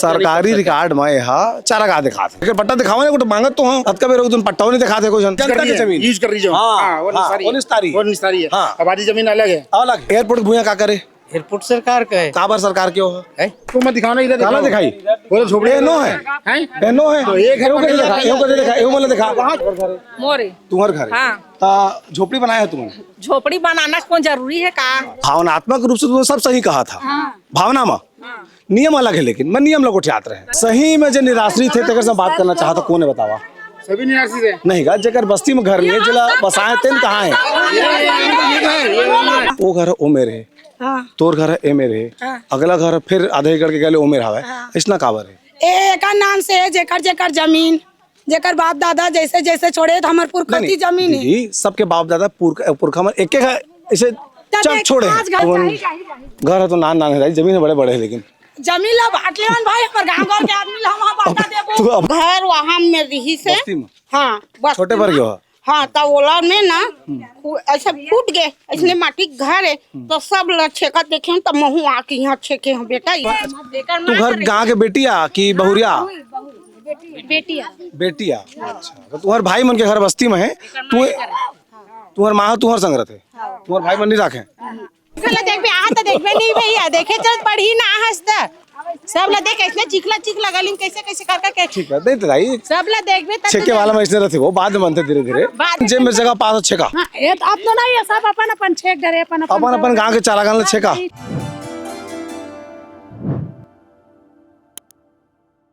सरकारी रिकॉर्ड में यहाँ चारा गा दिखा थे पट्टा दिखावा कुछ मांगत तो हाँ अत कभी तुम पट्टा नहीं दिखा थे कुछ जनता की जमीन यूज कर रही जमीन वो निस्तारी है। हमारी जमीन अलग है। अलग एयरपोर्ट भूया का करे एयरपोर्ट सरकार का है। काबर सरकार क्यों है तो मत दिखाओ ना इधर काला दिखाई बोले झोपड़े नो है नो है तो एक है मतलब दिखा मोरे तुम्हारे घर हाँ झोपड़ी बनाया है तुमने झोपड़ी बनाना कौन जरूरी है का भावनात्मक रूप से तुमने सब सही कहा था भावना में नियम अलग है लेकिन मैं नियम लोग उठाते रहे सही में जो निराश्रित थे तेकर से बात करना चाहता कौन है बतावा सभी निराश्रित है नहीं गा जेकर बस्ती में घर नहीं जिला बसाए तेन कहाँ है वो घर ओ मेरे तोर घर है ए मेरे अगला घर फिर आधे एकड़ के गले ओ मेरा है इसना काबर है एक नाम से जेकर जेकर जमीन जेकर बाप दादा जैसे जैसे छोड़े तो हमारे पुरखा की जमीन है सबके बाप दादा पुरखा में एक ऐसे चल छोड़े घर है तो नान है जमीन बड़े बड़े है लेकिन जमीन ला बांट ले भाई हमारे गांव घर के आदमी ला वहां बांटा देबो घर वहां में रही से हां बस छोटे पर क्यों हाँ तो ओला में ना ऐसे फूट गए इसलिए माटी घर है तो सब लोग छेका देखे तो महू आके यहाँ छेके हैं बेटा तू घर गाँव के बेटिया की बहुरिया बेटिया अच्छा तो तुम्हारे भाई मन के घर बस्ती में है तुम्हारे माँ तुम्हारे संगत है तुम्हारे भाई मन नहीं रखे देख भी आ तो देखबे नहीं भैया देखे चल पढ़ी ना हंसता सब ला देख ऐसे चिकला चिक लगा लिन कैसे कैसे करके ठीक है नहीं तो भाई सब ला देखबे त छेके वाला में इसने रहते वो बाद में बनते धीरे धीरे जे मेरे जगह पास छेका हां ये तो अब तो नहीं है सब अपन अपन छेक करे अपन अपन गांव के चारा गांव छेका